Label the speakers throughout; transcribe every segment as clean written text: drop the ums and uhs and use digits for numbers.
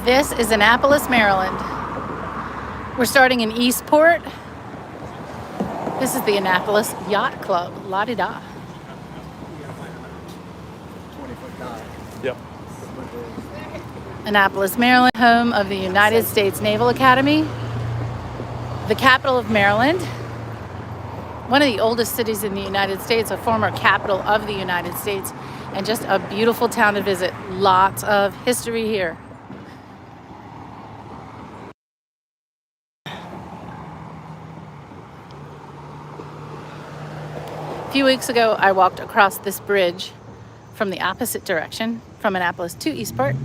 Speaker 1: This is Annapolis, Maryland. We're starting in Eastport. This is the Annapolis Yacht Club. La-di-da.
Speaker 2: Yep.
Speaker 1: Annapolis, Maryland, home of the United States Naval Academy, the capital of Maryland, one of the oldest cities in the United States, a former capital of the United States, and just a beautiful town to visit. Lots of history here. A few weeks ago, I walked across this bridge from the opposite direction, from Annapolis to Eastport.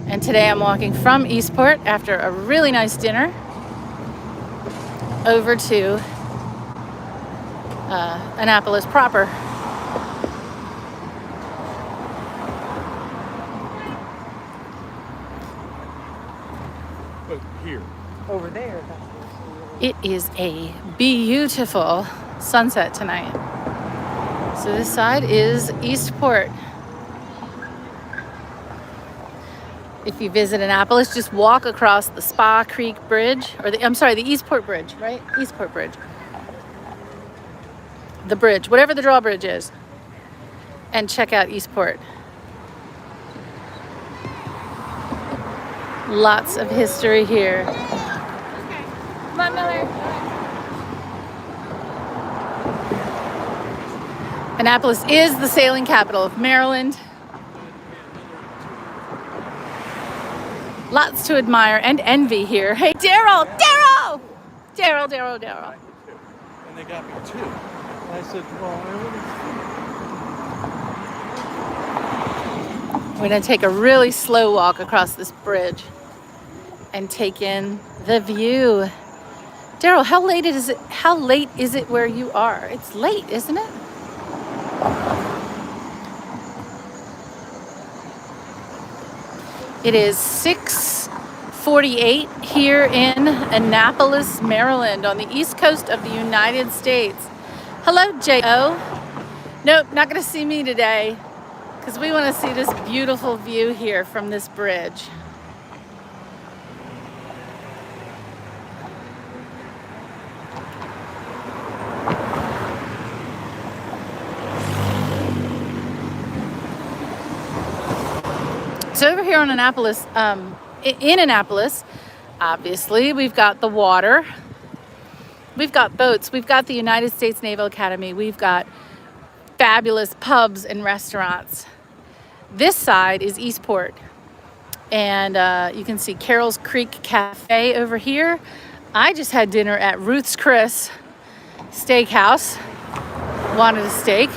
Speaker 1: And today I'm walking from Eastport after a really nice dinner over to Annapolis proper.
Speaker 2: But here.
Speaker 3: Over there.
Speaker 1: It is a beautiful sunset tonight. So this side is Eastport. If you visit Annapolis, just walk across the Spa Creek Bridge, or the Eastport Bridge, right? Eastport Bridge. The bridge, whatever the drawbridge is, and check out Eastport. Lots of history here.
Speaker 4: Okay. Come on, Miller.
Speaker 1: Annapolis is the sailing capital of Maryland. Lots to admire and envy here. Hey, Daryl! Daryl! Daryl.
Speaker 2: And they got me two. And I said, well,
Speaker 1: We're going to take a really slow walk across this bridge and take in the view. Daryl, how late is it? How late is it where you are? It's late, isn't it? It is 6:48 here in Annapolis, Maryland, on the east coast of the United States. Hello, J.O. Nope, not going to see me today because we want to see this beautiful view here from this bridge. So over here on Annapolis, in Annapolis, obviously, we've got the water. We've got boats. We've got the United States Naval Academy. We've got fabulous pubs and restaurants. This side is Eastport. And you can see Carroll's Creek Cafe over here. I just had dinner at Ruth's Chris Steakhouse. Wanted a steak.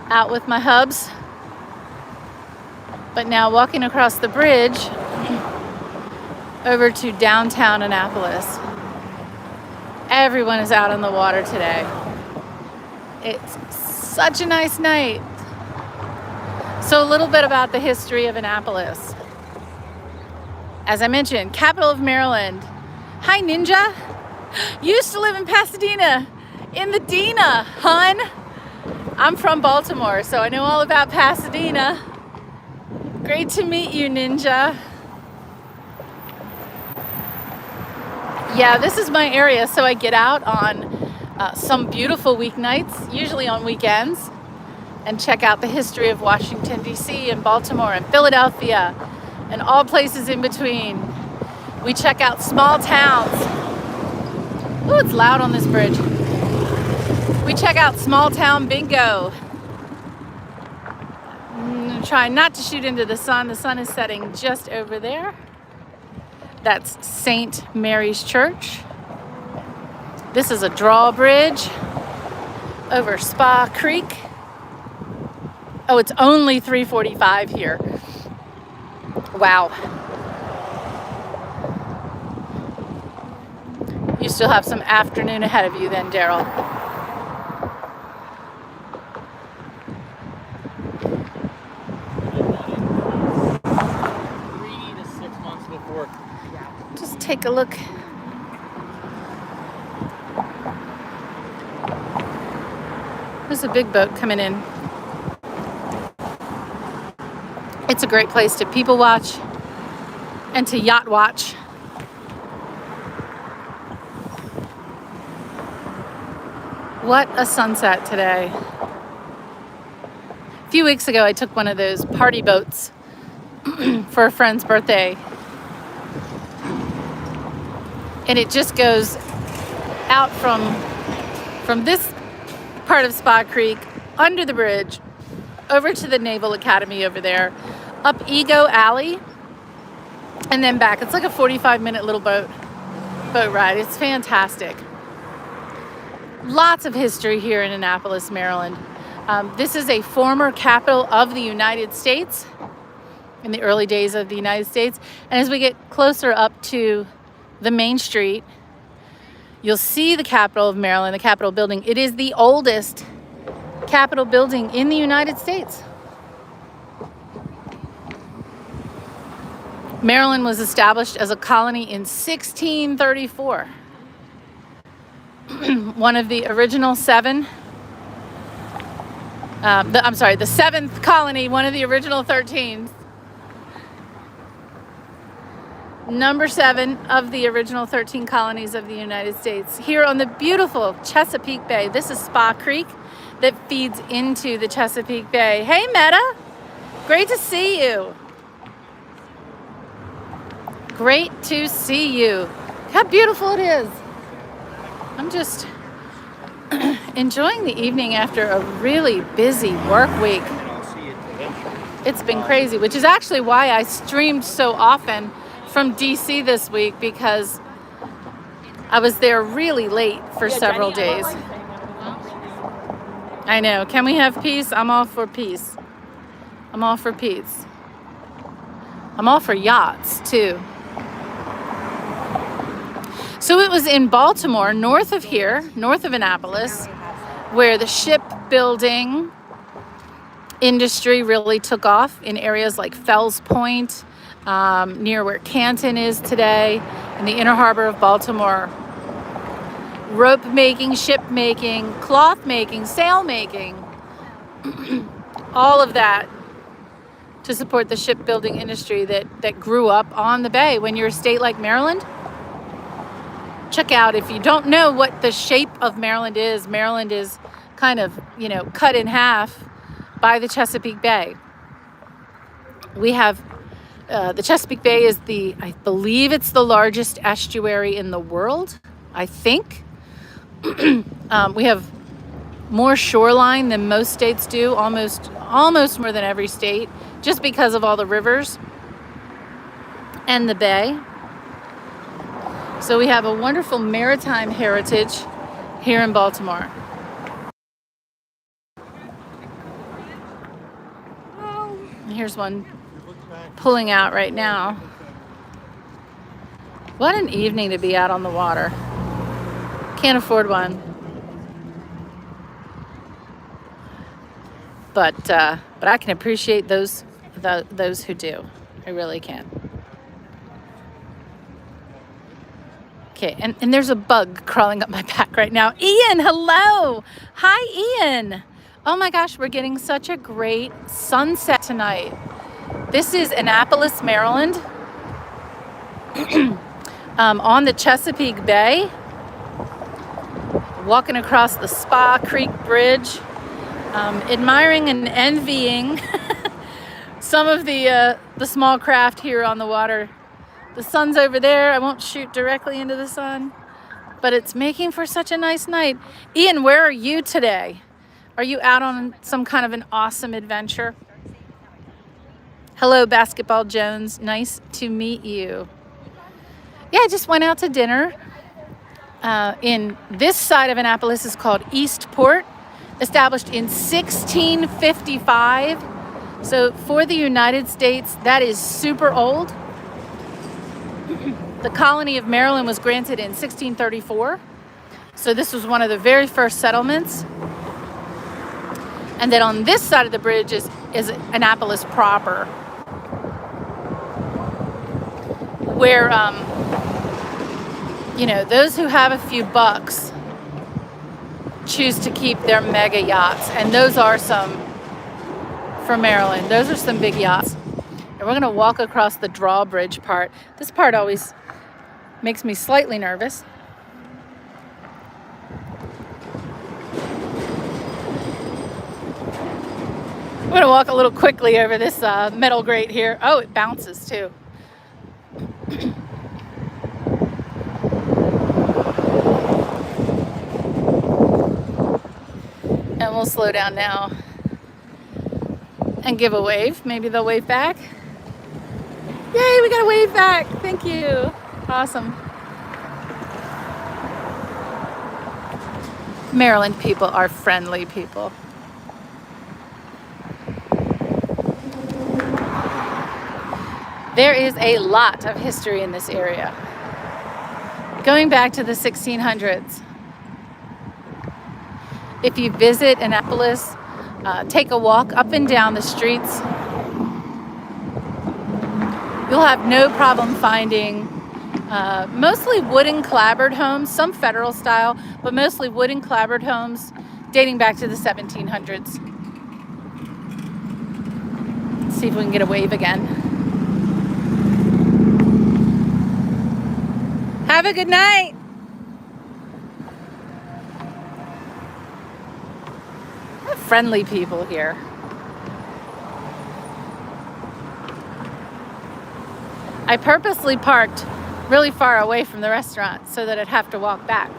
Speaker 1: Out with my hubs. But now walking across the bridge over to downtown Annapolis. Everyone is out on the water today. It's such a nice night. So a little bit about the history of Annapolis. As I mentioned, capital of Maryland. Hi, Ninja. Used to live in Pasadena, in the Dina, hun. I'm from Baltimore, so I know all about Pasadena. Great to meet you, Ninja. Yeah, this is my area, so I get out on some beautiful weeknights, usually on weekends, and check out the history of Washington, D.C. and Baltimore and Philadelphia and all places in between. We check out small towns. Ooh, it's loud on this bridge. We check out small town bingo. Try not to shoot into the sun. The sun is setting just over there. That's St. Mary's Church. This is a drawbridge over Spa Creek. Oh, it's only 3:45 here. Wow. You still have some afternoon ahead of you then, Daryl.
Speaker 2: 3 to 6 months before.
Speaker 1: Just take a look. There's a big boat coming in. It's a great place to people watch and to Yacht Watch. What a sunset today. A few weeks ago, I took one of those party boats for a friend's birthday. And it just goes out from this part of Spa Creek, under the bridge, over to the Naval Academy over there, up Ego Alley, and then back. It's like a 45-minute little boat ride. It's fantastic. Lots of history here in Annapolis, Maryland. This is a former capital of the United States, in the early days of the United States. And as we get closer up to the main street, you'll see the Capitol of Maryland, the Capitol building. It is the oldest Capitol building in the United States. Maryland was established as a colony in 1634. One of the original seven, the seventh colony, one of the original 13. Number 7 of the original 13 colonies of the United States. Here on the beautiful Chesapeake Bay. This is Spa Creek that feeds into the Chesapeake Bay. Hey, Meta. Great to see you. Great to see you. How beautiful it is. I'm just enjoying the evening after a really busy work week. It's been crazy, which is actually why I streamed so often from DC this week, because I was there really late for several days. I know. Can we have peace? I'm all for peace. I'm all for peace. I'm all for yachts too. So it was in Baltimore, north of here, north of Annapolis, where the shipbuilding industry really took off in areas like Fells Point, near where Canton is today, in the inner harbor of Baltimore. Rope making, ship making, cloth making, sail making, all of that to support the shipbuilding industry that grew up on the bay. When you're a state like Maryland, check out, if you don't know what the shape of Maryland is kind of, cut in half by the Chesapeake Bay. We have the Chesapeake Bay is I believe it's the largest estuary in the world, I think. We have more shoreline than most states do, almost more than every state, just because of all the rivers and the bay. So we have a wonderful maritime heritage here in Baltimore. Here's one pulling out right now. What an evening to be out on the water. Can't afford one. But I can appreciate those who do. I really can. Okay, and there's a bug crawling up my back right now. Ian, hello. Hi, Ian. Oh my gosh, we're getting such a great sunset tonight. This is Annapolis, Maryland, on the Chesapeake Bay, walking across the Spa Creek Bridge, admiring and envying some of the small craft here on the water. The sun's over there. I won't shoot directly into the sun, but it's making for such a nice night. Ian, where are you today? Are you out on some kind of an awesome adventure? Hello, Basketball Jones. Nice to meet you. Yeah, I just went out to dinner. In this side of Annapolis is called Eastport, established in 1655. So for the United States, that is super old. The colony of Maryland was granted in 1634. So this was one of the very first settlements. And then on this side of the bridge is Annapolis proper, where, those who have a few bucks choose to keep their mega yachts. And those are some for Maryland. Those are some big yachts. And we're gonna walk across the drawbridge part. This part always makes me slightly nervous. I'm gonna walk a little quickly over this metal grate here. Oh, it bounces too. And we'll slow down now and give a wave. Maybe they'll wave back. Yay, we got a wave back. Thank you. Awesome. Maryland people are friendly people. There is a lot of history in this area, going back to the 1600s. If you visit Annapolis, take a walk up and down the streets. You'll have no problem finding mostly wooden clapboard homes, some federal style, but mostly wooden clapboard homes dating back to the 1700s. Let's see if we can get a wave again. Have a good night. Friendly people here. I purposely parked really far away from the restaurant so that I'd have to walk back,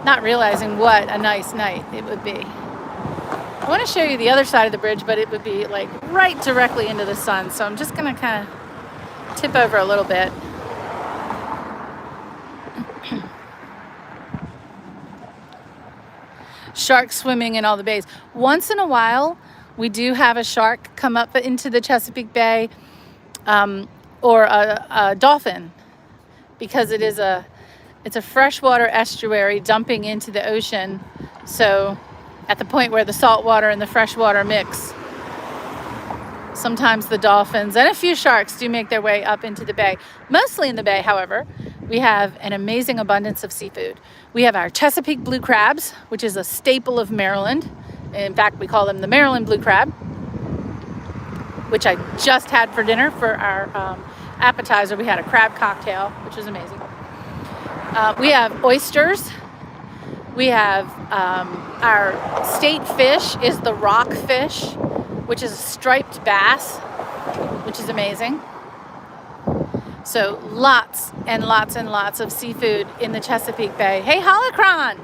Speaker 1: not realizing what a nice night it would be. I want to show you the other side of the bridge, but it would be like right directly into the sun, so I'm just going to kind of tip over a little bit. Sharks swimming in all the bays. Once in a while, we do have a shark come up into the Chesapeake Bay, or a dolphin, because it's a freshwater estuary dumping into the ocean. So at the point where the salt water and the fresh water mix, sometimes the dolphins and a few sharks do make their way up into the bay. Mostly in the bay, however, we have an amazing abundance of seafood. We have our Chesapeake blue crabs, which is a staple of Maryland. In fact, we call them the Maryland blue crab, which I just had for dinner for our appetizer. We had a crab cocktail, which was amazing. We have oysters. We have our state fish is the rockfish, which is a striped bass, which is amazing. So lots and lots and lots of seafood in the Chesapeake Bay. Hey, Holocron,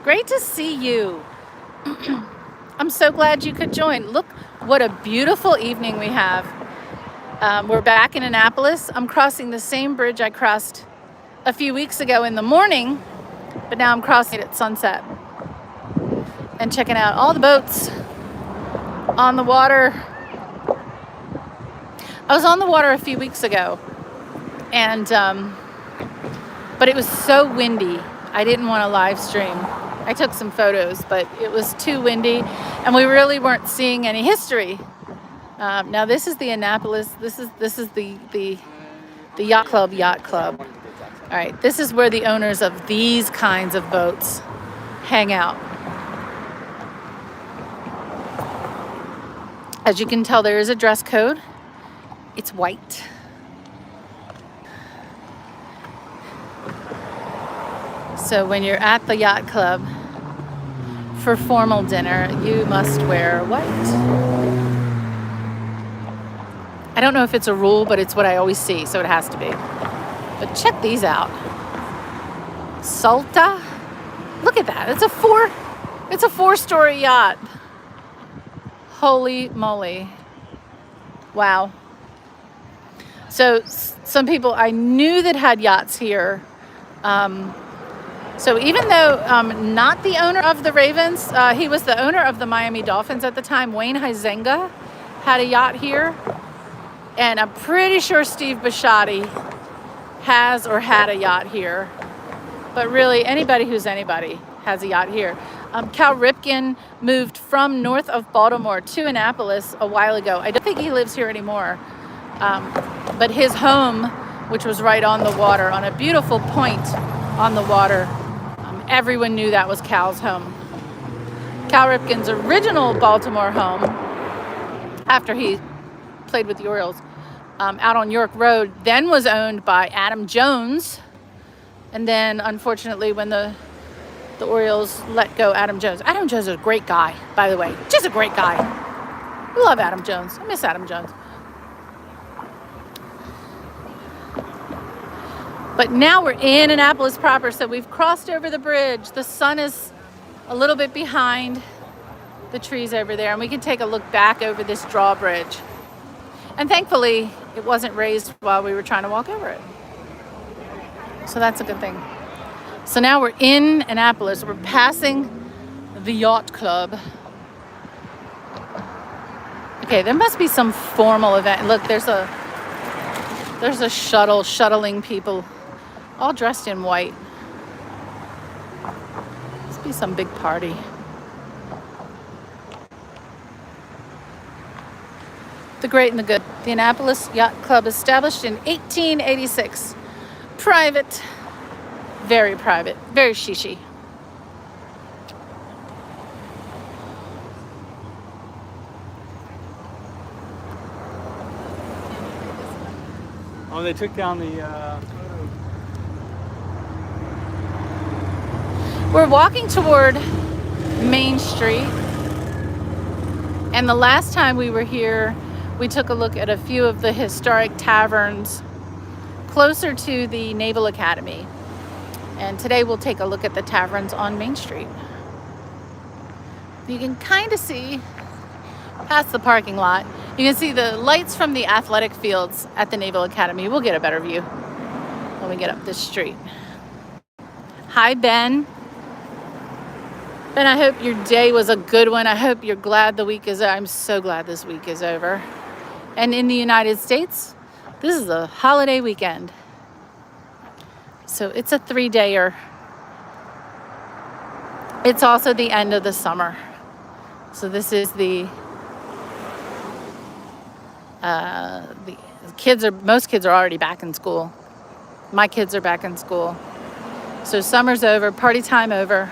Speaker 1: great to see you. I'm so glad you could join. Look what a beautiful evening we have. We're back in Annapolis. I'm crossing the same bridge I crossed a few weeks ago in the morning, but now I'm crossing it at sunset and checking out all the boats on the water. I was on the water a few weeks ago, and but it was so windy. I didn't want to live stream. I took some photos, but it was too windy, and we really weren't seeing any history. Now this is the Annapolis. This is the Yacht Club. All right, this is where the owners of these kinds of boats hang out. As you can tell, there is a dress code. It's white. So when you're at the Yacht Club for formal dinner, you must wear white. I don't know if it's a rule, but it's what I always see, so it has to be. But check these out. Salta. Look at that. It's a four-story yacht. Holy moly. Wow. So some people I knew that had yachts here. So even though not the owner of the Ravens, he was the owner of the Miami Dolphins at the time. Wayne Huizenga had a yacht here. And I'm pretty sure Steve Bisciotti has or had a yacht here. But really, anybody who's anybody has a yacht here. Cal Ripken moved from north of Baltimore to Annapolis a while ago. I don't think he lives here anymore. But his home, which was right on the water, on a beautiful point on the water, everyone knew that was Cal's home. Cal Ripken's original Baltimore home, after he played with the Orioles, out on York Road, then was owned by Adam Jones. And then, unfortunately, when the Orioles let go Adam Jones is a great guy, by the way. Just a great guy. I love Adam Jones. I miss Adam Jones. But now we're in Annapolis proper, so we've crossed over the bridge. The sun is a little bit behind the trees over there, and we can take a look back over this drawbridge. And thankfully, it wasn't raised while we were trying to walk over it. So that's a good thing. So now we're in Annapolis. We're passing the Yacht Club. Okay, there must be some formal event. Look, there's a shuttle shuttling people, all dressed in white. Must be some big party. The great and the good. The Annapolis Yacht Club, established in 1886. Private, very shishi.
Speaker 2: Oh, they took down the photo.
Speaker 1: We're walking toward Main Street. And the last time we were here, we took a look at a few of the historic taverns closer to the Naval Academy. And today we'll take a look at the taverns on Main Street. You can kind of see past the parking lot. You can see the lights from the athletic fields at the Naval Academy. We'll get a better view when we get up this street. Hi, Ben. Ben, I hope your day was a good one. I hope you're glad the week is over. I'm so glad this week is over. And in the United States, this is a holiday weekend. So it's a 3-dayer. It's also the end of the summer. So this is most kids are already back in school. My kids are back in school. So summer's over, party time over.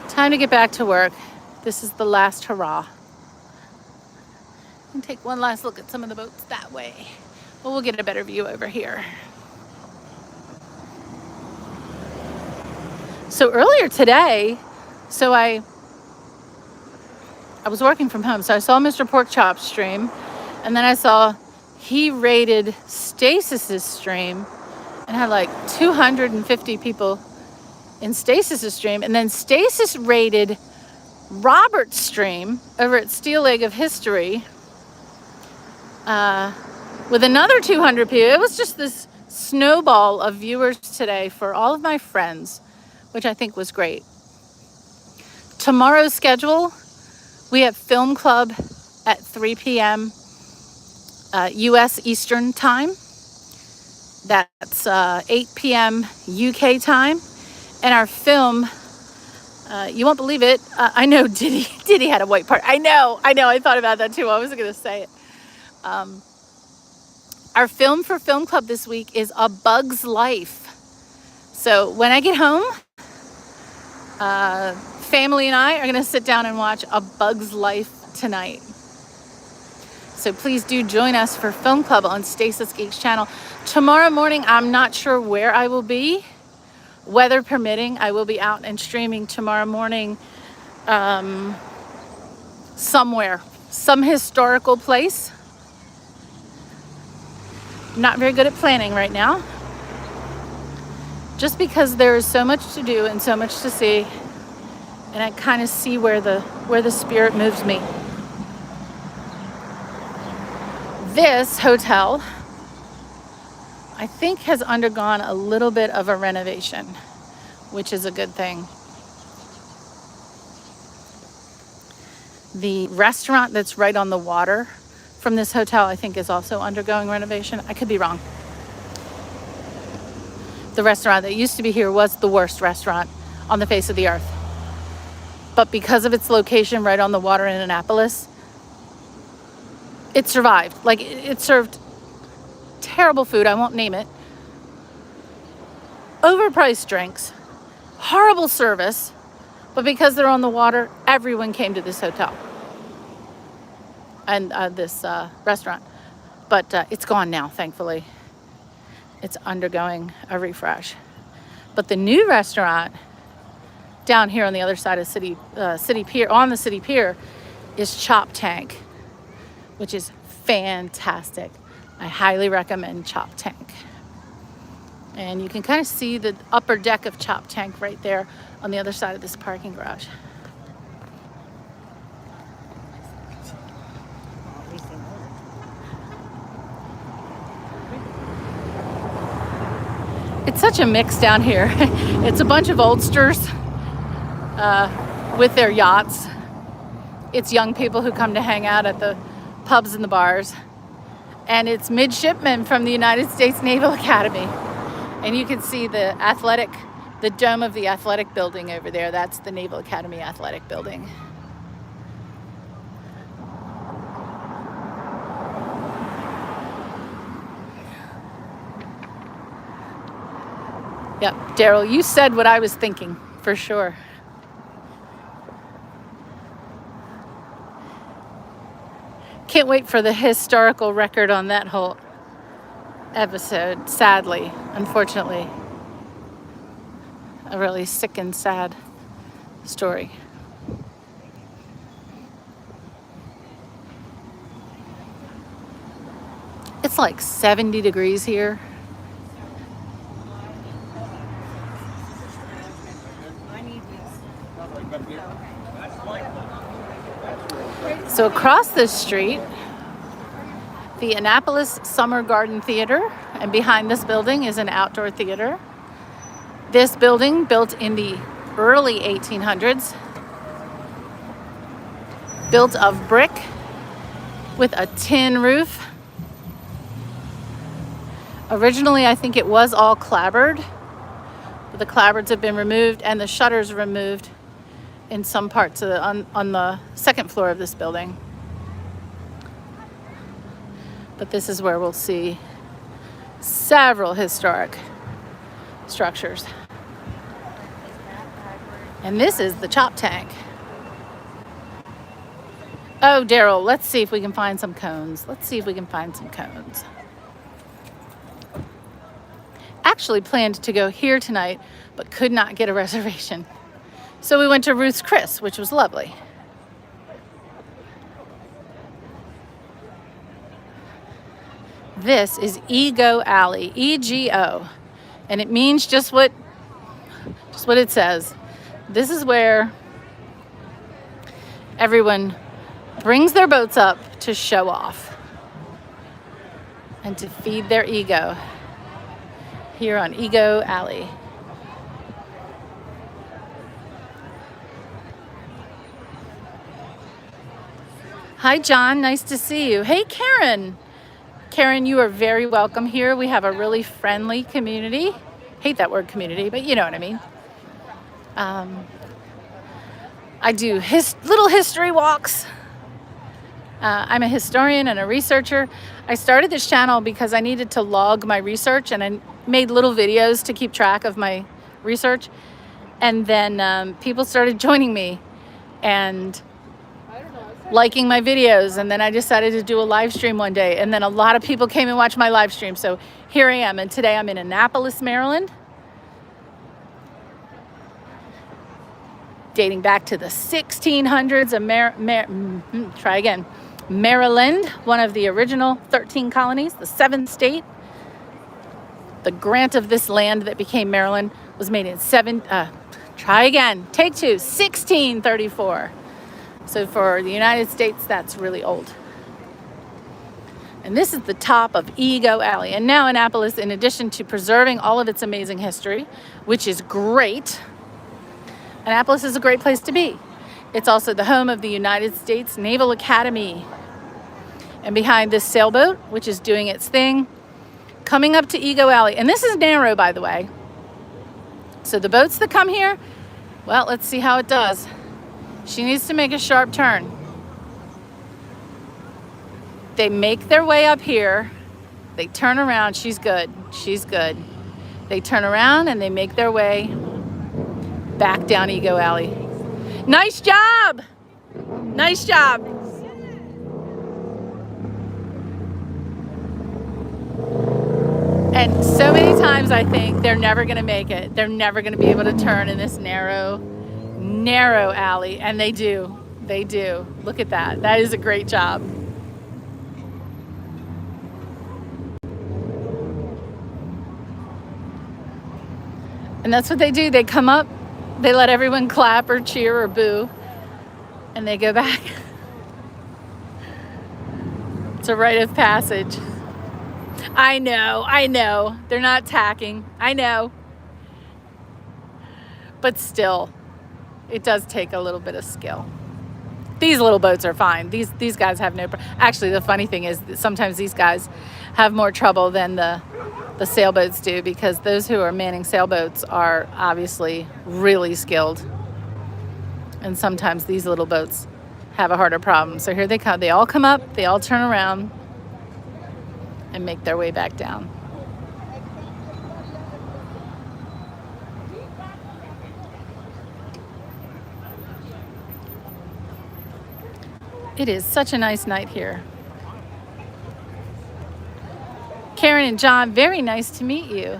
Speaker 1: Time to get back to work. This is the last hurrah. And take one last look at some of the boats that way. But we'll get a better view over here. So earlier today, I was working from home, so I saw Mr. Porkchop's stream, and then I saw he rated Stasis's stream and had like 250 people in Stasis's stream, and then Stasis rated Robert's stream over at Steel Leg of History with another 200 people. It was just this snowball of viewers today for all of my friends, which I think was great. Tomorrow's schedule, we have Film Club at 3 p.m. U.S. Eastern Time. That's 8 p.m. UK time. And our film, you won't believe it. I know Diddy had a white part. I know. I thought about that too. I wasn't going to say it. Our film for Film Club this week is A Bug's Life. So when I get home, family and I are going to sit down and watch A Bug's Life tonight. So please do join us for Film Club on Stasis Geeks channel. Tomorrow morning, I'm not sure where I will be. Weather permitting, I will be out and streaming tomorrow morning somewhere, some historical place. Not very good at planning right now. Just because there is so much to do and so much to see, and I kind of see where the spirit moves me. This hotel, I think, has undergone a little bit of a renovation, which is a good thing. The restaurant that's right on the water from this hotel, I think, is also undergoing renovation. I could be wrong. The restaurant that used to be here was the worst restaurant on the face of the earth. But because of its location right on the water in Annapolis, it survived. Like, it served terrible food, I won't name it, overpriced drinks, horrible service, but because they're on the water, everyone came to this hotel. and this restaurant. But it's gone now, thankfully. It's undergoing a refresh. But the new restaurant down here on the other side of City Pier, on the City Pier, is Chop Tank, which is fantastic. I highly recommend Chop Tank. And you can kind of see the upper deck of Chop Tank right there on the other side of this parking garage. It's such a mix down here. It's a bunch of oldsters with their yachts. It's young people who come to hang out at the pubs and the bars. And it's midshipmen from the United States Naval Academy. And you can see the dome of the athletic building over there. That's the Naval Academy Athletic Building. Yep, Daryl, you said what I was thinking, for sure. Can't wait for the historical record on that whole episode, sadly, unfortunately. A really sick and sad story. It's like 70 degrees here. So across this street, the Annapolis Summer Garden Theater, and behind this building is an outdoor theater. This building, built in the early 1800s, built of brick with a tin roof. Originally, I think it was all clapboard, but the clapboards have been removed and the shutters removed in some parts of on the second floor of this building. But this is where we'll see several historic structures. And this is the Chop Tank. Oh, Daryl, let's see if we can find some cones. Actually planned to go here tonight, but could not get a reservation. So we went to Ruth's Chris, which was lovely. This is Ego Alley, E-G-O, and it means just what it says. This is where everyone brings their boats up to show off and to feed their ego here on Ego Alley. Hi, John. Nice to see you. Hey, Karen. Karen, you are very welcome here. We have a really friendly community. Hate that word community, but you know what I mean. I do little history walks. I'm a historian and a researcher. I started this channel because I needed to log my research, and I made little videos to keep track of my research. And then people started joining me and liking my videos, and then I decided to do a live stream one day, and then a lot of people came and watched my live stream. So here I am, and today I'm in Annapolis, Maryland, dating back to the 1600s of Maryland, one of the original 13 colonies, the 7th state. The grant of this land that became Maryland was made in 1634. So for the United States, that's really old. And this is the top of Ego Alley. And now Annapolis, in addition to preserving all of its amazing history, which is great, Annapolis is a great place to be. It's also the home of the United States Naval Academy. And behind this sailboat, which is doing its thing, coming up to Ego Alley. And this is narrow, by the way. So the boats that come here, well, let's see how it does. She needs to make a sharp turn. They make their way up here. They turn around. She's good. They turn around and they make their way back down Ego Alley. Nice job. sometimes I think they're never going to make it. They're never going to be able to turn in this narrow alley. And they do. They do. Look at that. That is a great job. And that's what they do. They come up, they let everyone clap or cheer or boo, and they go back. It's a rite of passage. I know. They're not tacking. I know. But still, it does take a little bit of skill. These little boats are fine. These guys have no problem. Actually, the funny thing is that sometimes these guys have more trouble than the sailboats do, because those who are manning sailboats are obviously really skilled. And sometimes these little boats have a harder problem. So here they come. They all come up, they all turn around and make their way back down. It is such a nice night here. Karen and John, very nice to meet you.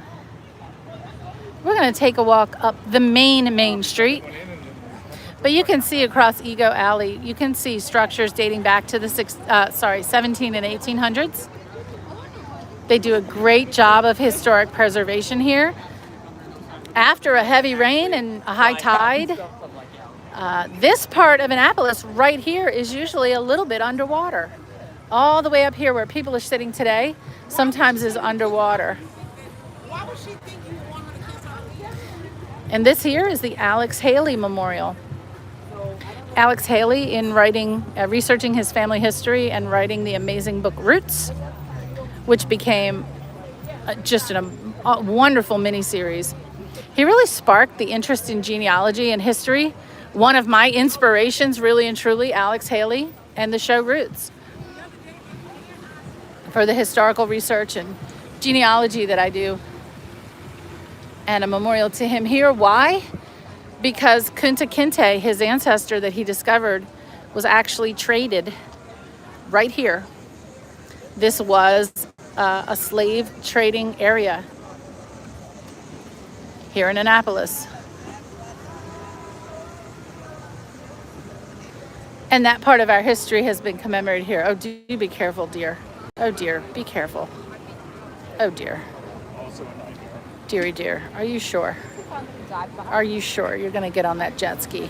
Speaker 1: We're going to take a walk up the main street. But you can see across Ego Alley, you can see structures dating back to the 17 and 1800s. They do a great job of historic preservation here. After a heavy rain and a high tide, this part of Annapolis right here is usually a little bit underwater. All the way up here where people are sitting today sometimes is underwater. And this here is the Alex Haley Memorial. Alex Haley, in writing, researching his family history and writing the amazing book Roots, which became just a wonderful miniseries. He really sparked the interest in genealogy and history. One of my inspirations, really and truly, Alex Haley and the show Roots, for the historical research and genealogy that I do. And a memorial to him here. Why? Because Kunta Kinte, his ancestor that he discovered, was actually traded right here. This was a slave trading area here in Annapolis. And that part of our history has been commemorated here. Oh, do be careful, dear. Oh, dear, be careful. Oh, dear. Dearie dear, are you sure? Are you sure you're going to get on that jet ski?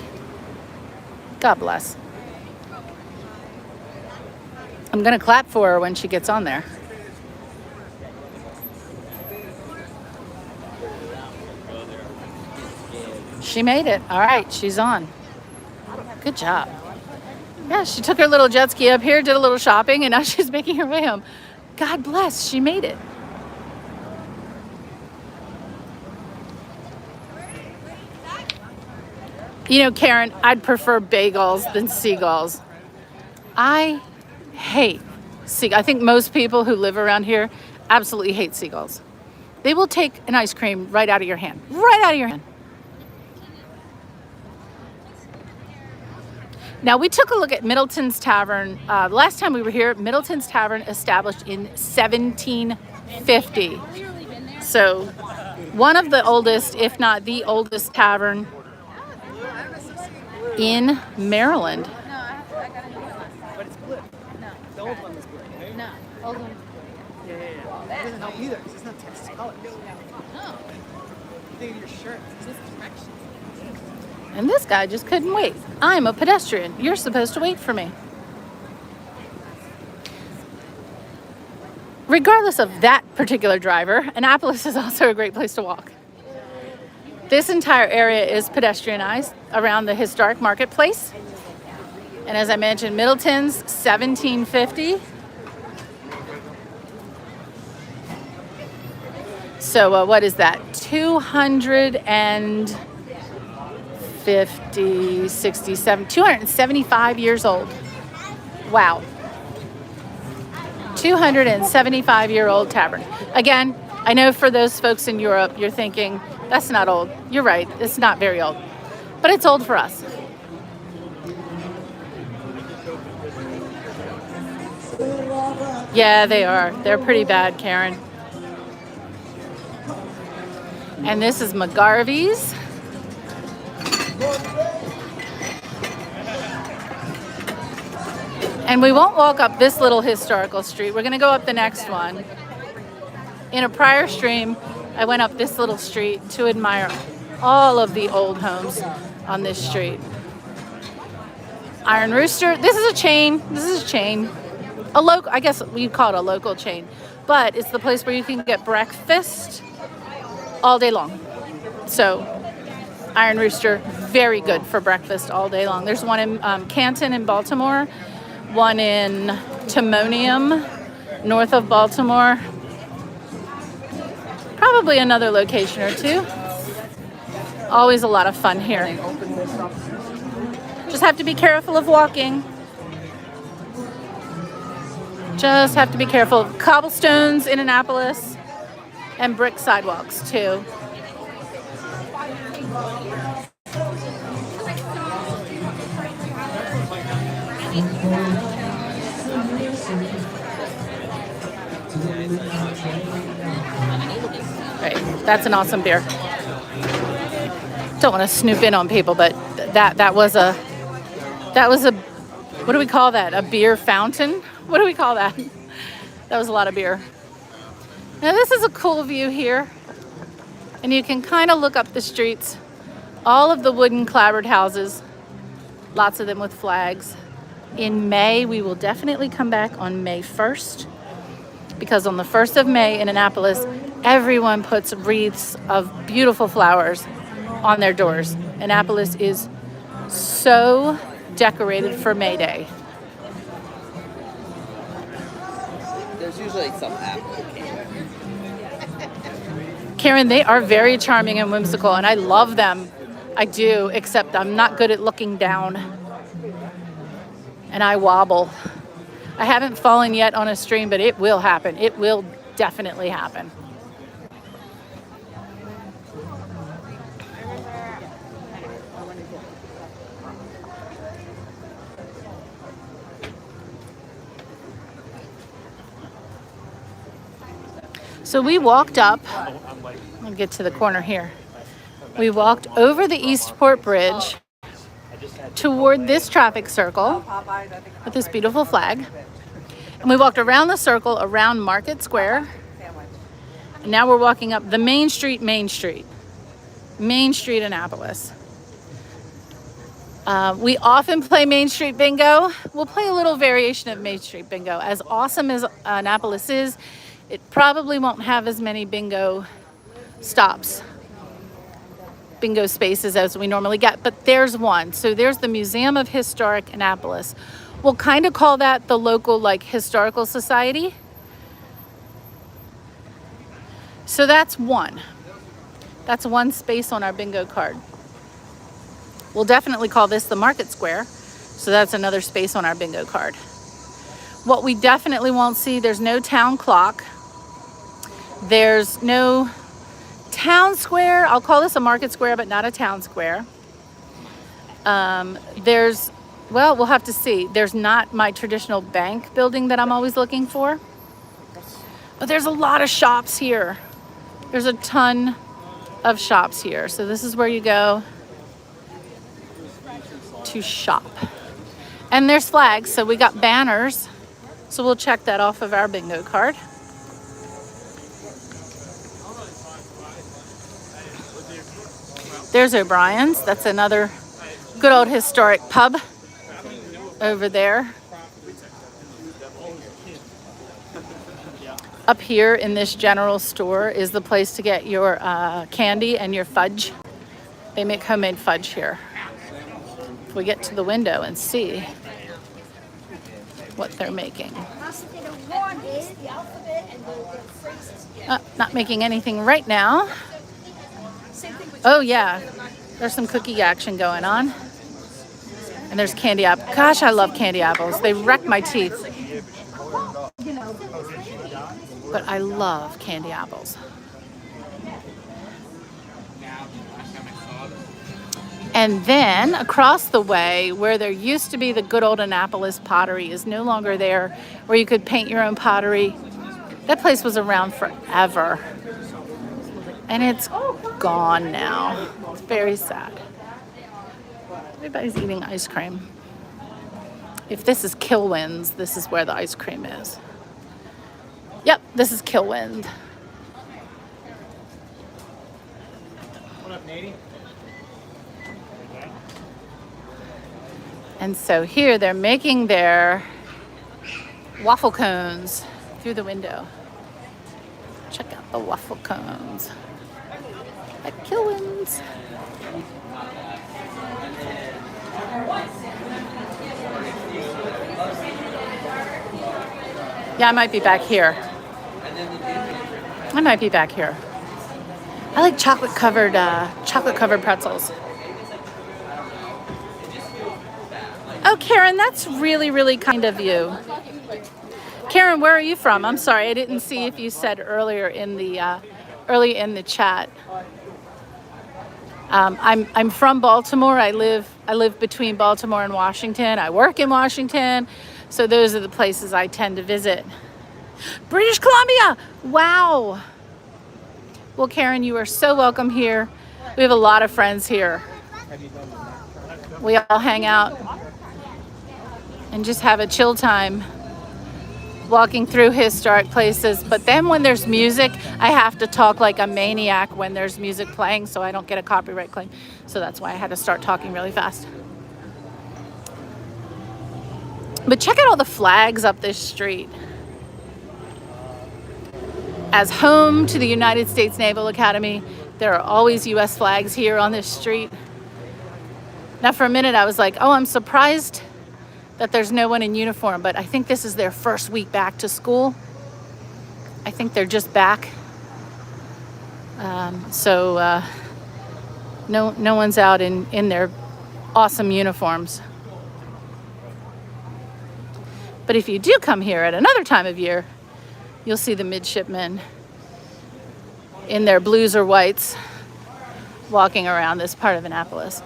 Speaker 1: God bless. I'm going to clap for her when she gets on there. She made it. All right, she's on. Good job. Yeah, she took her little jet ski up here, did a little shopping, and now she's making her way home. God bless, she made it. You know, Karen, I'd prefer bagels than seagulls. I hate seagulls. I think most people who live around here absolutely hate seagulls. They will take an ice cream right out of your hand. Right out of your hand. Now, we took a look at Middleton's Tavern. Last time we were here, Middleton's Tavern, established in 1750. So, one of the oldest, if not the oldest tavern in Maryland.
Speaker 4: No, I got a new one.
Speaker 2: But it's blue.
Speaker 4: No.
Speaker 2: The old one is blue.
Speaker 4: No. Old one.
Speaker 2: Yeah. It doesn't help either, because it's not Texas colors.
Speaker 4: Oh.
Speaker 2: Think of your shirt. It's this direction.
Speaker 1: And this guy just couldn't wait. I'm a pedestrian. You're supposed to wait for me. Regardless of that particular driver, Annapolis is also a great place to walk. This entire area is pedestrianized around the historic marketplace. And as I mentioned, Middleton's 1750. So what is that? 250, 67, 275 years old. Wow. 275-year-old tavern. Again, I know for those folks in Europe, you're thinking, that's not old. You're right, it's not very old. But it's old for us. Yeah, they are. They're pretty bad, Karen. And this is McGarvey's. And we won't walk up this little historical street. We're gonna go up the next one. In a prior stream, I went up this little street to admire all of the old homes on this street. Iron Rooster, this is a chain. A local, I guess we call it a local chain, but it's the place where you can get breakfast all day long. So Iron Rooster, very good for breakfast all day long. There's one in Canton in Baltimore, one in Timonium, north of Baltimore. Probably another location or two. Always a lot of fun here. Just have to be careful of walking. Just have to be careful. Cobblestones in Annapolis and brick sidewalks too. Right, that's an awesome beer. Don't want to snoop in on people, but that was a what do we call that? A beer fountain? What do we call that? That was a lot of beer. Now this is a cool view here, and you can kind of look up the streets. All of the wooden clapboard houses, lots of them with flags. In May, we will definitely come back on May 1st, because on the 1st of May in Annapolis, everyone puts wreaths of beautiful flowers on their doors. Annapolis is so decorated for May Day.
Speaker 3: There's usually some apple.
Speaker 1: Karen, they are very charming and whimsical, and I love them. I do, except I'm not good at looking down. And I wobble. I haven't fallen yet on a stream, but it will happen. It will definitely happen. So we walked up, I'll get to the corner here. We walked over the Eastport Bridge toward this traffic circle with this beautiful flag. And we walked around the circle, around Market Square. And now we're walking up the Main Street, Annapolis. We often play Main Street Bingo. We'll play a little variation of Main Street Bingo. As awesome as Annapolis is, it probably won't have as many bingo stops, bingo spaces as we normally get, but there's one. So there's the Museum of Historic Annapolis. We'll kind of call that the local historical society. So that's one. That's one space on our bingo card. We'll definitely call this the Market Square. So that's another space on our bingo card. What we definitely won't see, there's no town clock. There's no town square. I'll call this a market square, but not a town square. Well, we'll have to see. There's not my traditional bank building that I'm always looking for. But there's a lot of shops here. There's a ton of shops here. So this is where you go to shop. And there's flags, so we got banners. So we'll check that off of our bingo card. There's O'Brien's. That's another good old historic pub over there. Up here in this general store is the place to get your candy and your fudge. They make homemade fudge here. If we get to the window and see what they're making. Not making anything right now. Oh yeah, there's some cookie action going on. And there's candy apple. Gosh, I love candy apples. They wreck my teeth. But I love candy apples. And then across the way, where there used to be the good old Annapolis pottery, is no longer there, where you could paint your own pottery. That place was around forever. And it's gone now. It's very sad. Everybody's eating ice cream. If this is Kilwin's, this is where the ice cream is. Yep, this is Kilwin.
Speaker 2: What up, Nady?
Speaker 1: And so here they're making their waffle cones through the window. Check out the waffle cones at Kilwin's. Yeah, I might be back here. I might be back here. I like chocolate covered pretzels. Oh, Karen, that's really, really kind of you. Karen, where are you from? I'm sorry, I didn't see if you said earlier in the chat. I'm from Baltimore. I live between Baltimore and Washington. I work in Washington, so those are the places I tend to visit. British Columbia! Wow. Well, Karen, you are so welcome here. We have a lot of friends here. We all hang out and just have a chill time walking through historic places. But then when there's music, I have to talk like a maniac when there's music playing so I don't get a copyright claim. So that's why I had to start talking really fast. But check out all the flags up this street. As home to the United States Naval Academy, there are always U.S. flags here on this street. Now for a minute I was like, oh, I'm surprised that there's no one in uniform, but I think this is their first week back to school. I think they're just back. No one's out in their awesome uniforms. But if you do come here at another time of year, you'll see the midshipmen in their blues or whites walking around this part of Annapolis.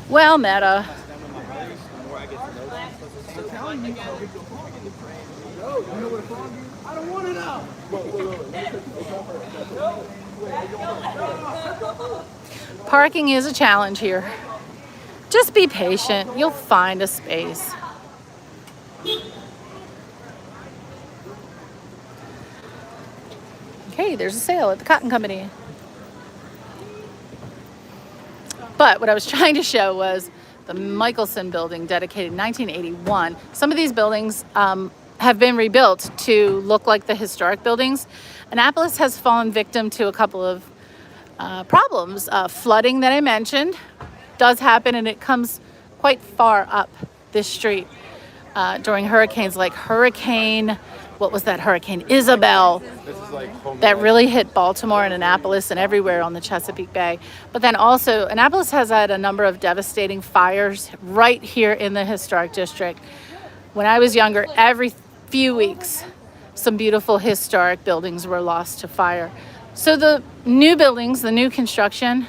Speaker 1: Well, Meta.
Speaker 2: I don't want it now.
Speaker 1: Parking is a challenge here. Just be patient. You'll find a space. Okay, there's a sale at the Cotton Company. But what I was trying to show was the Michelson building, dedicated in 1981. Some of these buildings have been rebuilt to look like the historic buildings. Annapolis has fallen victim to a couple of problems. Flooding that I mentioned does happen, and it comes quite far up this street during hurricanes like Hurricane Isabel, that really hit Baltimore and Annapolis and everywhere on the Chesapeake Bay. But then also, Annapolis has had a number of devastating fires right here in the historic district. When I was younger, every few weeks, some beautiful historic buildings were lost to fire. So the new buildings, the new construction,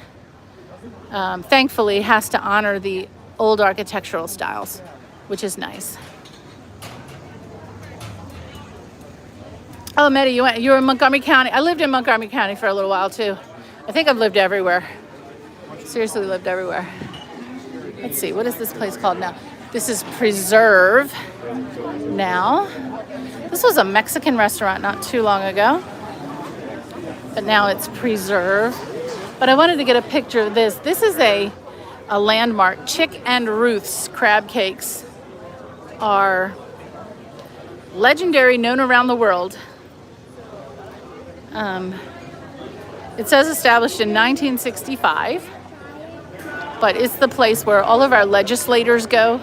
Speaker 1: thankfully has to honor the old architectural styles, which is nice. Oh, Medi, you were in Montgomery County. I lived in Montgomery County for a little while too. I think I've lived everywhere. Seriously lived everywhere. Let's see, what is this place called now? This is Preserve now. This was a Mexican restaurant not too long ago, but now it's Preserve. But I wanted to get a picture of this. This is a landmark. Chick and Ruth's crab cakes are legendary, known around the world. It says established in 1965, but it's the place where all of our legislators go.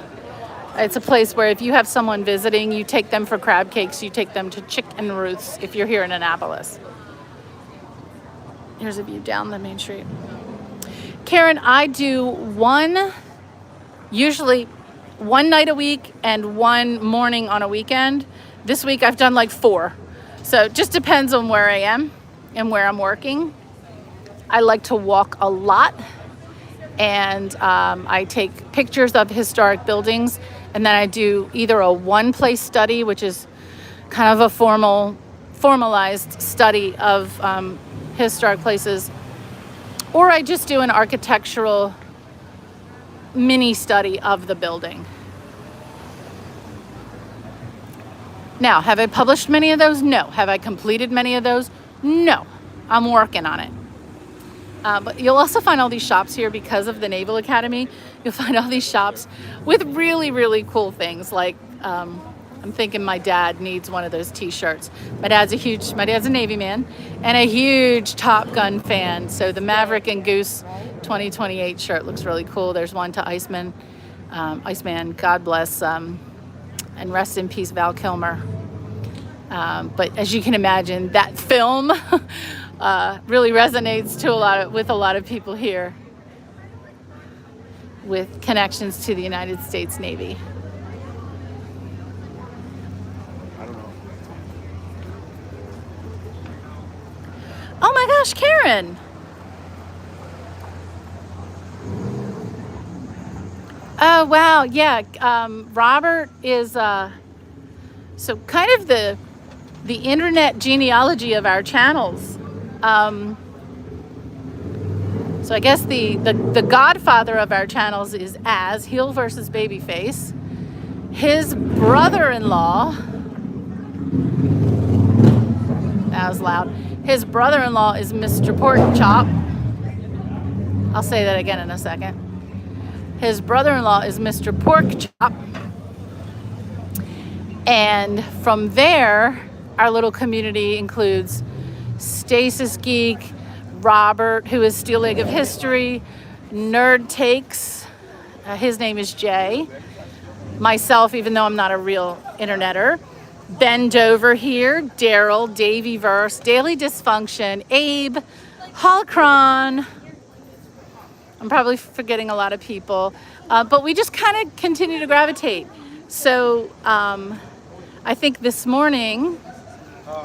Speaker 1: It's a place where if you have someone visiting, you take them for crab cakes, you take them to Chick and Ruth's if you're here in Annapolis. Here's a view down the main street. Karen, I do usually one night a week and one morning on a weekend. This week I've done like 4. So it just depends on where I am and where I'm working. I like to walk a lot, and I take pictures of historic buildings, and then I do either a one-place study, which is kind of a formal formalized study of historic places, or I just do an architectural mini study of the building. Now, have I published many of those? No. Have I completed many of those? No. I'm working on it. But you'll also find all these shops here because of the Naval Academy. You'll find all these shops with really, really cool things. Like, I'm thinking my dad needs one of those t-shirts. My dad's a Navy man and a huge Top Gun fan. So the Maverick and Goose 2028 shirt looks really cool. There's one to Iceman, God bless, and rest in peace, Val Kilmer. But as you can imagine, that film really resonates with a lot of people here with connections to the United States Navy.
Speaker 2: I don't know.
Speaker 1: Oh my gosh, Karen! Oh wow, yeah. Robert is so kind of the internet genealogy of our channels. So I guess the godfather of our channels is Az, Heel versus Babyface. His brother-in-law, that was loud. His brother-in-law is Mr. Pork Chop. I'll say that again in a second. His brother-in-law is Mr. Pork Chop. And from there, our little community includes Stasis Geek, Robert, who is Steel Leg of History, Nerd Takes, his name is Jay, myself, even though I'm not a real interneter, Ben Dover here, Daryl, Davey Verse, Daily Dysfunction, Abe, Holcron. I'm probably forgetting a lot of people, but we just kind of continue to gravitate. So I think this morning,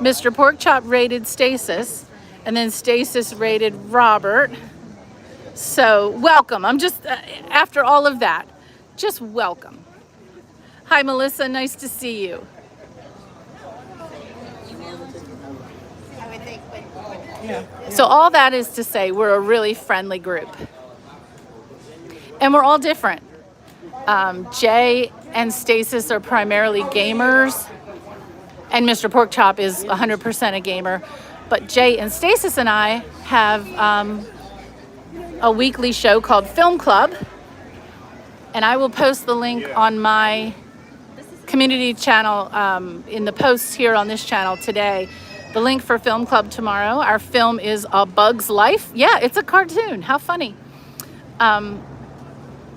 Speaker 1: Mr. Porkchop rated Stasis, and then Stasis rated Robert. So welcome. I'm just, after all of that, just welcome. Hi, Melissa. Nice to see you. So all that is to say, we're a really friendly group. And we're all different. Jay and Stasis are primarily gamers, and Mr. Porkchop is 100% a gamer. But Jay and Stasis and I have a weekly show called Film Club, and I will post the link on my community channel in the posts here on this channel today. The link for Film Club tomorrow. Our film is A Bug's Life. Yeah, it's a cartoon. How funny. And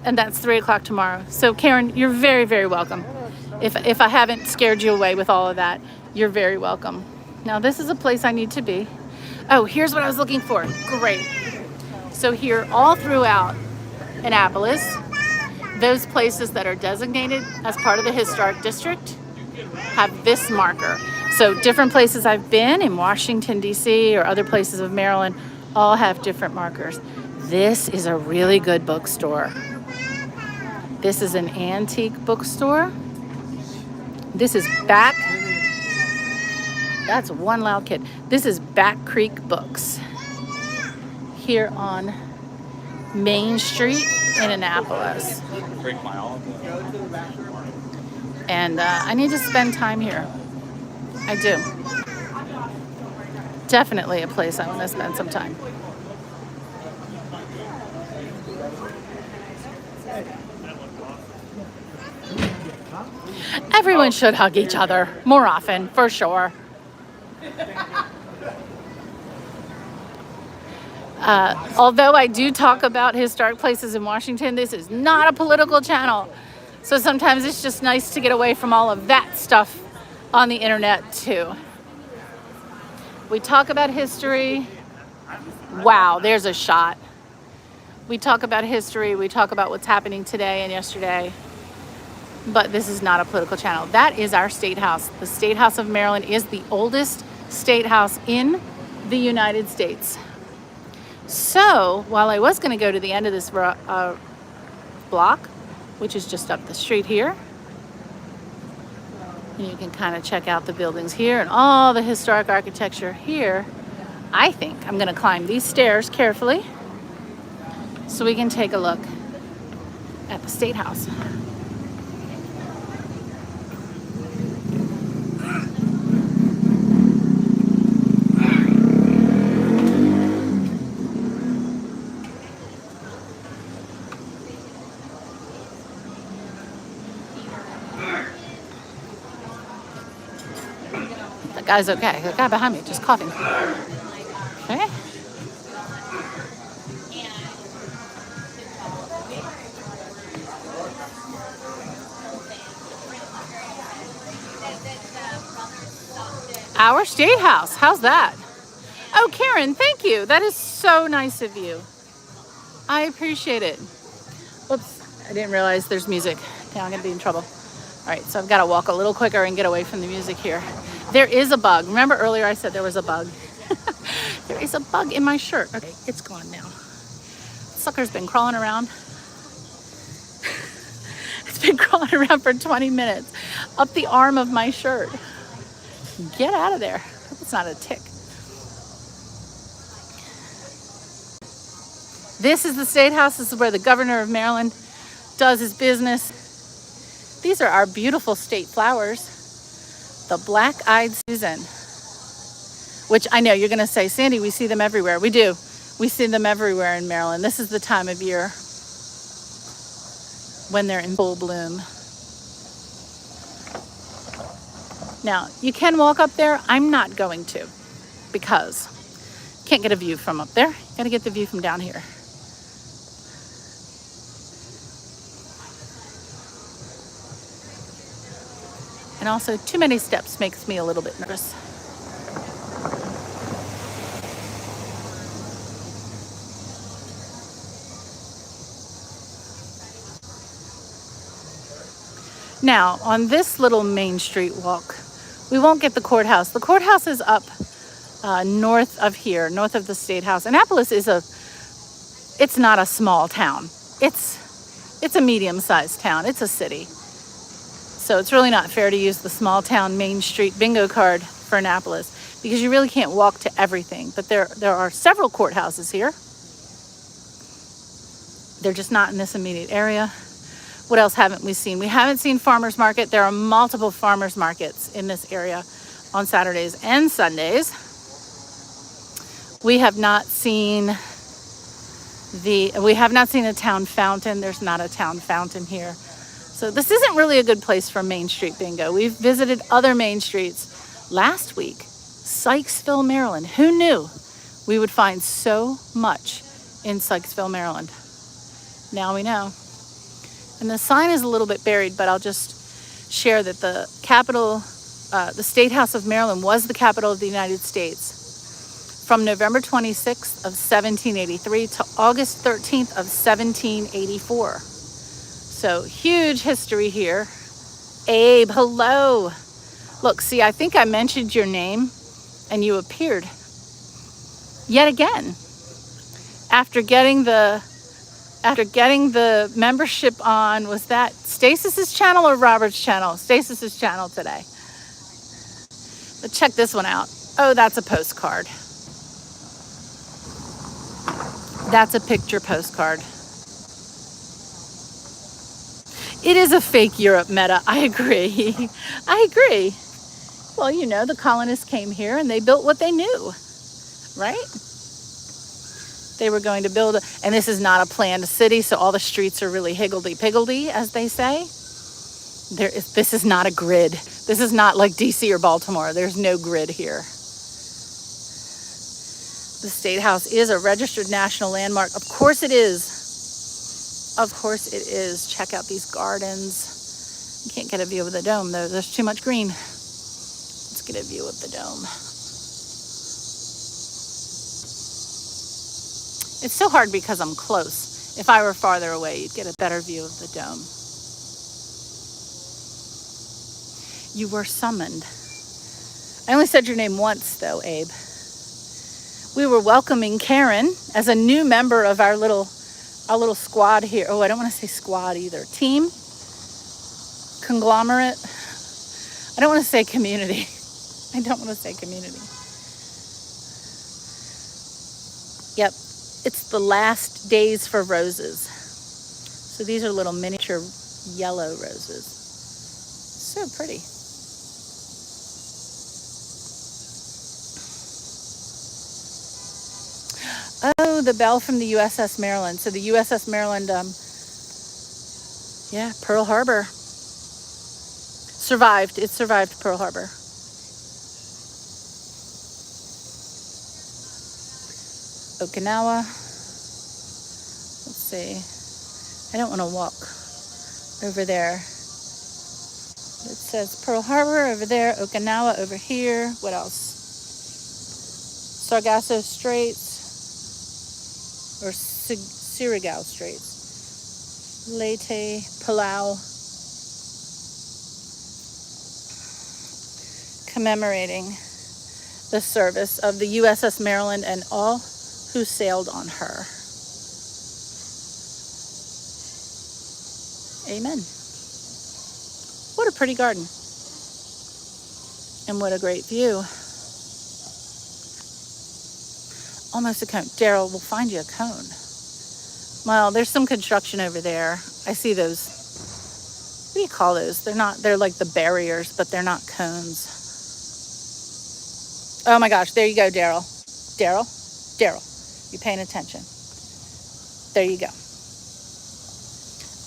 Speaker 1: that's 3 o'clock tomorrow. So Karen, you're very, very welcome. If I haven't scared you away with all of that, you're very welcome. Now this is a place I need to be. Oh, here's what I was looking for. Great. So here all throughout Annapolis, those places that are designated as part of the historic district have this marker. So different places I've been in Washington, D.C. or other places of Maryland all have different markers. This is a really good bookstore. This is an antique bookstore. This is that's one loud kid. This is Back Creek Books here on Main Street in Annapolis. And I need to spend time here. I do. Definitely a place I want to spend some time. Everyone should hug each other more often, for sure. Although I do talk about historic places in Washington, this is not a political channel. So sometimes it's just nice to get away from all of that stuff on the internet too. We talk about history. Wow, there's a shot. We talk about history. We talk about what's happening today and yesterday. But this is not a political channel. That is our state house. The State House of Maryland is the oldest state house in the United States. So while I was going to go to the end of this block, which is just up the street here, And you can kind of check out the buildings here and all the historic architecture here. I think I'm going to climb these stairs carefully so we can take a look at the State House. That guy's okay. The guy behind me just coughing. Okay. Our State House. How's that? Oh, Karen, thank you. That is so nice of you. I appreciate it. Whoops, I didn't realize there's music. Now I'm gonna be in trouble. All right, so I've got to walk a little quicker and get away from the music here. There is a bug. Remember earlier I said there was a bug? There is a bug in my shirt. Okay, it's gone now. Sucker's been crawling around. It's been crawling around for 20 minutes up the arm of my shirt. Get out of there. Hope it's not a tick. This is the State House. This is where the governor of Maryland does his business. These are our beautiful state flowers, the black-eyed Susan, which I know you're going to say, Sandy, we see them everywhere. We do. We see them everywhere in Maryland. This is the time of year when they're in full bloom. Now, you can walk up there. I'm not going to because you can't get a view from up there. You got to get the view from down here. And also, too many steps makes me a little bit nervous. Now, on this little Main Street walk, we won't get the courthouse. The courthouse is up north of here, north of the State House. Annapolis is it's not a small town. It's a medium-sized town. It's a city. So it's really not fair to use the small town Main Street bingo card for Annapolis because you really can't walk to everything. But there are several courthouses here. They're just not in this immediate area. What else haven't we seen? We haven't seen farmers market. There are multiple farmers markets in this area on Saturdays and Sundays. We have not seen a town fountain. There's not a town fountain here. So this isn't really a good place for Main Street bingo. We've visited other Main Streets last week. Sykesville, Maryland. Who knew we would find so much in Sykesville, Maryland? Now we know. And the sign is a little bit buried, but I'll just share that the State House of Maryland was the capital of the United States from November 26th of 1783 to August 13th of 1784. So huge history here. Abe, hello. Look, see, I think I mentioned your name and you appeared yet again. After getting the membership on, was that Stacis's channel or Robert's channel? Stacis's channel today. But check this one out. Oh, that's a postcard. That's a picture postcard. It is a fake Europe meta. I agree. I agree. Well, you know, the colonists came here and they built what they knew, right? They were going to build, and this is not a planned city, so all the streets are really higgledy-piggledy, as they say. This is not a grid. This is not like DC or Baltimore. There's no grid here. The State House is a registered national landmark. Of course it is. Of course it is. Check out these gardens. You can't get a view of the dome, though. There's too much green. Let's get a view of the dome. It's so hard because I'm close. If I were farther away, you'd get a better view of the dome. You were summoned. I only said your name once, though, Abe. We were welcoming Karen as a new member of our little squad here. Oh, I don't want to say squad either. Team? Conglomerate? I don't want to say community. I don't want to say community. Yep, it's the last days for roses. So these are little miniature yellow roses. So pretty. Oh, the bell from the USS Maryland. So the USS Maryland, yeah, Pearl Harbor. Survived. It survived Pearl Harbor. Okinawa. Let's see. I don't want to walk over there. It says Pearl Harbor over there, Okinawa over here. What else? Sargasso Straits or Surigao Straits. Leyte, Palau. Commemorating the service of the USS Maryland and all who sailed on her. Amen. What a pretty garden. And what a great view. Almost a cone. Daryl, we'll find you a cone. Well, there's some construction over there. I see those. What do you call those? They're like the barriers, but they're not cones. Oh my gosh, there you go, Daryl. Daryl, you paying attention? There you go.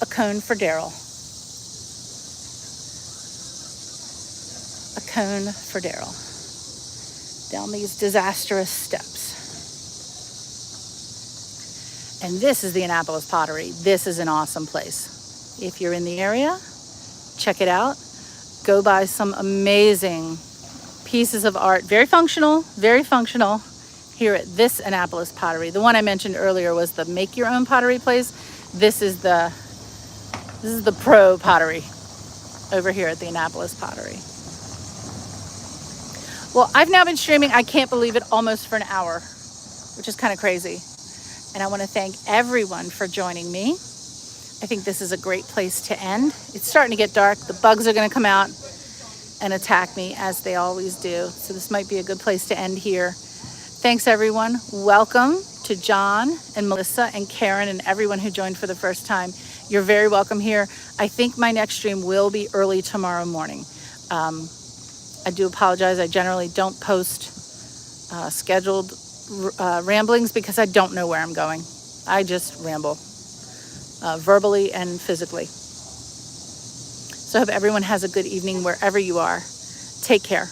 Speaker 1: A cone for Daryl. A cone for Daryl. Down these disastrous steps. And this is the Annapolis Pottery. This is an awesome place. If you're in the area, check it out. Go buy some amazing pieces of art. Very functional here at this Annapolis Pottery. The one I mentioned earlier was the make your own pottery place. This is the pro pottery over here at the Annapolis Pottery. Well, I've now been streaming, I can't believe it, almost for an hour, which is kind of crazy. And I want to thank everyone for joining me. I think this is a great place to end. It's starting to get dark. The bugs are going to come out and attack me as they always do. So this might be a good place to end here. Thanks everyone. Welcome to John and Melissa and Karen and everyone who joined for the first time. You're very welcome here. I think my next stream will be early tomorrow morning. I do apologize. I generally don't post scheduled ramblings because I don't know where I'm going. I just ramble verbally and physically. So I hope everyone has a good evening wherever you are. Take care.